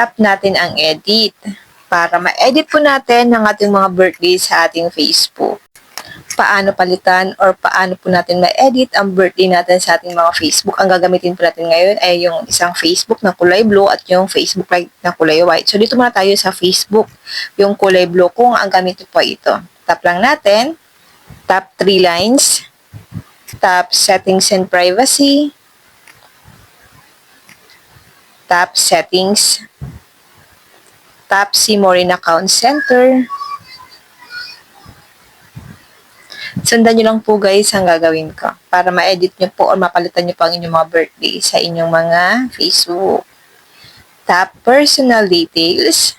Tap natin ang edit para ma-edit po natin ang ating mga birthday sa ating Facebook. Paano palitan or paano po natin ma-edit ang birthday natin sa ating mga Facebook. Ang gagamitin po natin ngayon ay yung isang Facebook na kulay blue at yung Facebook Lite na kulay white. So dito muna tayo sa Facebook, yung kulay blue kung ang gamit po ito. Tap lang natin, tap 3 lines, tap settings and privacy, tap settings, tap see more in account center. Sundan nyo lang po guys ang gagawin ko para ma-edit nyo po or mapalitan nyo po ang inyong mga birthday sa inyong mga Facebook. Tap personal details.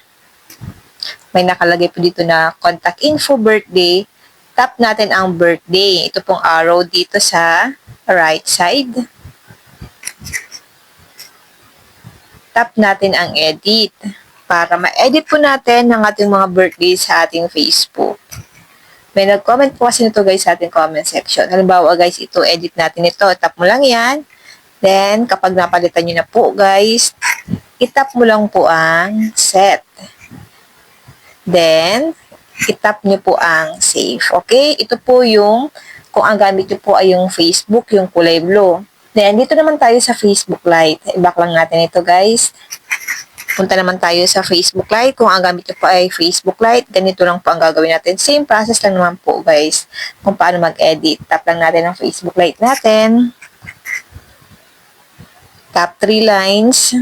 May nakalagay po dito na contact info birthday. Tap natin ang birthday. Ito pong arrow dito sa right side. Tap natin ang edit para ma-edit po natin ang ating mga birthday sa ating Facebook. May nag-comment po kasi nito guys sa ating comment section. Halimbawa guys, ito, edit natin ito. Tap mo lang yan. Then, kapag napalitan nyo na po guys, itap mo lang po ang set. Then, itap nyo po ang save. Okay? Ito po yung, kung ang gamit nyo po ay yung Facebook, yung kulay blue. Then, dito naman tayo sa Facebook Lite. I-back lang natin ito guys. Punta naman tayo sa Facebook Lite. Kung ang gamit nyo po ay Facebook Lite, ganito lang po ang gagawin natin. Same process lang naman po guys kung paano mag-edit. Tap lang natin ang Facebook Lite natin. Tap 3 lines.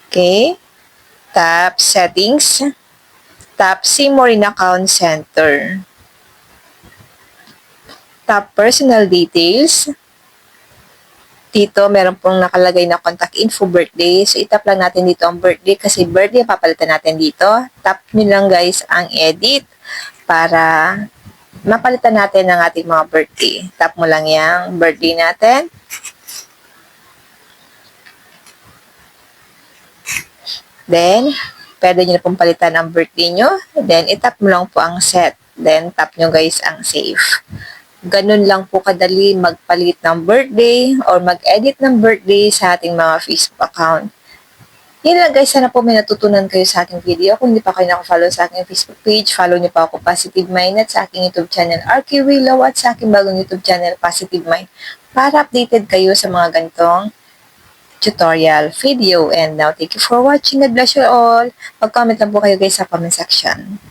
Okay. Tap settings. Tap see more in account center. Tap personal details. Dito, meron pong nakalagay na contact info birthday. So, itap lang natin dito ang birthday kasi birthday papalitan natin dito. Tap nyo lang guys ang edit para mapalitan natin ang ating mga birthday. Tap mo lang yung birthday natin. Then, pwede nyo na pong palitan ang birthday nyo. Then, itap mo lang po ang set. Then, tap nyo guys ang save. Ganun lang po kadali magpalit ng birthday or mag-edit ng birthday sa ating mga Facebook account. Yun lang guys, sana po may natutunan kayo sa aking video. Kung hindi pa kayo nakafollow sa aking Facebook page, follow niyo pa ako Positive Mind at sa aking YouTube channel RQ Willow at sa aking bagong YouTube channel Positive Mind para updated kayo sa mga ganitong tutorial video. And now, thank you for watching. God bless you all. Mag-comment lang po kayo guys sa comment section.